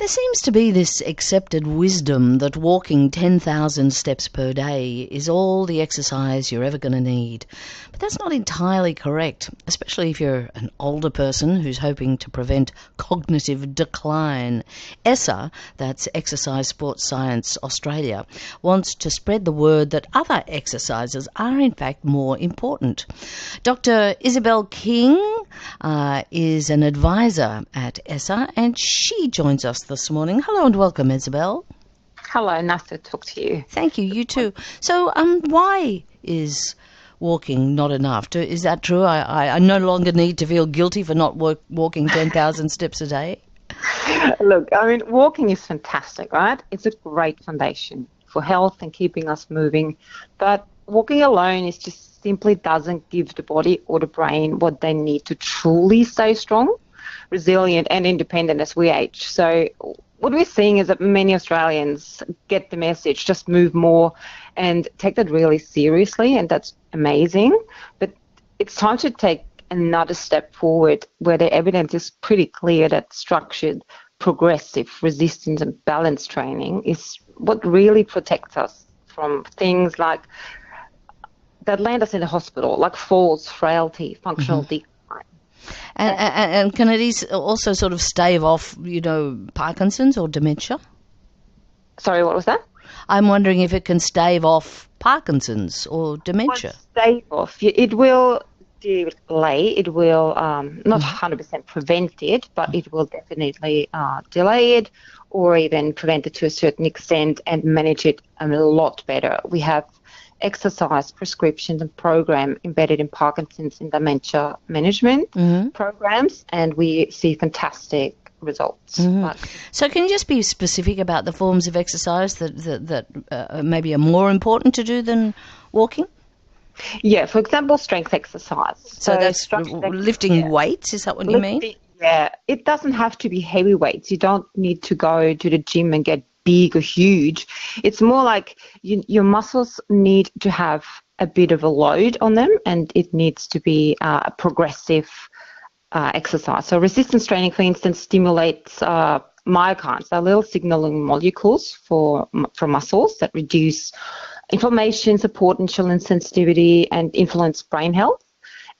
There seems to be this accepted wisdom that walking 10,000 steps per day is all the exercise you're ever going to need. But that's not entirely correct, especially if you're an older person who's hoping to prevent cognitive decline. ESSA, that's Exercise Sports Science Australia, wants to spread the word that other exercises are in fact more important. Dr. Isabel King is an advisor at ESSA, and she joins us this morning. Hello and welcome, Isabel. Hello, nice to talk to you. Thank you, you too. So why is walking not enough? Is that true? I no longer need to feel guilty for not walking 10,000 steps a day? Look, I mean, walking is fantastic, right? It's a great foundation for health and keeping us moving. But walking alone is just simply doesn't give the body or the brain what they need to truly stay strong, resilient and independent as we age. So what we're seeing is that many Australians get the message, just move more, and take that really seriously, and that's amazing. But it's time to take another step forward where the evidence is pretty clear that structured, progressive, resistance and balance training is what really protects us from things like that land us in the hospital, like falls, frailty, functional decline. And can it also sort of stave off, Parkinson's or dementia? Sorry, what was that? I'm wondering if it can stave off Parkinson's or dementia. Well, stave off. It will delay. It will not 100% prevent it, but it will definitely delay it or even prevent it to a certain extent and manage it a lot better. We have exercise prescriptions and program embedded in Parkinson's and dementia management programs, and we see fantastic results. So can you just be specific about the forms of exercise that maybe are more important to do than walking? Yeah, for example, strength exercise. So that's lifting weights, is that what you mean? Yeah, it doesn't have to be heavy weights. You don't need to go to the gym and get big or huge. It's more like your muscles need to have a bit of a load on them, and it needs to be a progressive exercise. So resistance training, for instance, stimulates myokines. They're little signaling molecules for muscles that reduce inflammation, support insulin sensitivity, and influence brain health.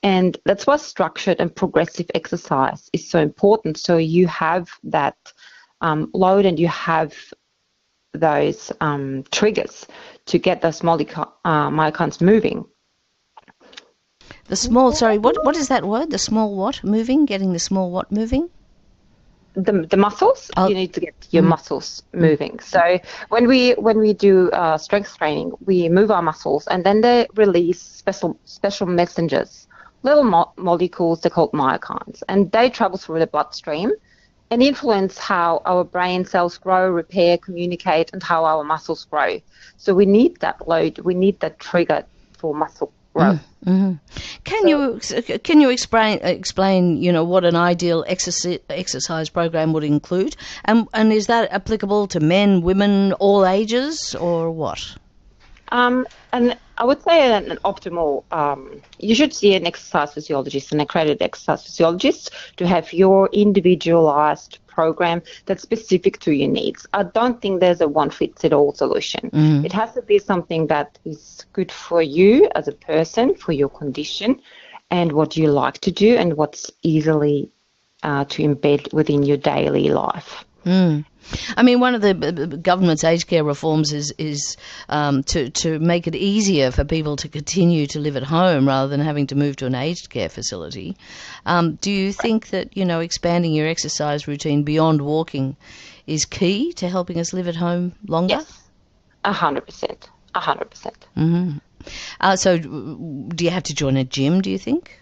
And that's why structured and progressive exercise is so important. So you have that load and you have those triggers to get those myokines moving. The small, sorry, what is that word? The small what moving? Getting the small what moving? The muscles. You need to get your muscles moving. So when we do strength training, we move our muscles, and then they release special messengers, little molecules. They're called myokines, and they travel through the bloodstream and influence how our brain cells grow, repair, communicate, and how our muscles grow. So we need that load. We need that trigger for muscle growth. Can you explain what an ideal exercise program would include, and is that applicable to men, women, all ages, or what? And I would say an optimal, you should see an exercise physiologist, an accredited exercise physiologist, to have your individualized program that's specific to your needs. I don't think there's a one-fits-it-all solution. It has to be something that is good for you as a person, for your condition, and what you like to do, and what's easily to embed within your daily life. I mean, one of the government's aged care reforms is to make it easier for people to continue to live at home rather than having to move to an aged care facility. Do you think that, expanding your exercise routine beyond walking is key to helping us live at home longer? Yes, 100%. 100%. So do you have to join a gym, do you think?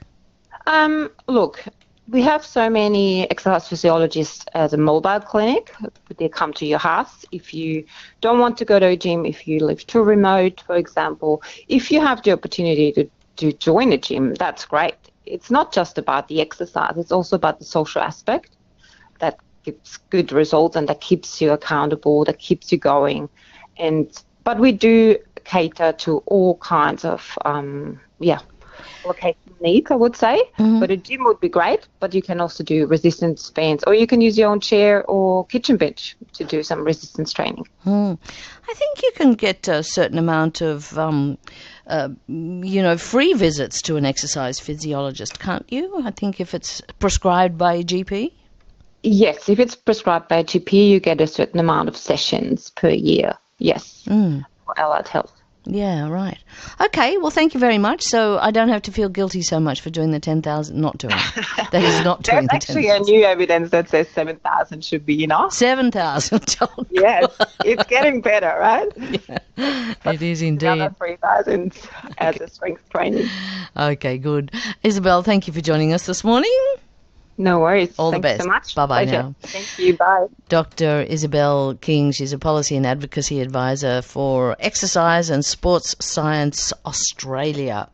Look, we have so many exercise physiologists as a mobile clinic. They come to your house. If you don't want to go to a gym, if you live too remote, for example, if you have the opportunity to join a gym, that's great. It's not just about the exercise. It's also about the social aspect that gives good results and that keeps you accountable, that keeps you going. But we do cater to all kinds of or occasional needs, I would say. But a gym would be great, but you can also do resistance bands, or you can use your own chair or kitchen bench to do some resistance training. I think you can get a certain amount of, free visits to an exercise physiologist, can't you? I think if it's prescribed by a GP. Yes, if it's prescribed by a GP, you get a certain amount of sessions per year. Yes, for allied health. Yeah, right. Okay, well, thank you very much. So I don't have to feel guilty so much for doing the 10,000, not doing it. That is not doing There's the actually 10,000. a new evidence that says 7,000 should be enough. 7,000. Oh, Yes, it's getting better, right? yeah, it is Another indeed. 3,000 as a strength training. Okay, good. Isabel, thank you for joining us this morning. No worries. All the Thanks best. so much. Bye-bye Pleasure. now. Thank you. Bye. Dr. Isabel King, she's a policy and advocacy advisor for Exercise and Sports Science Australia.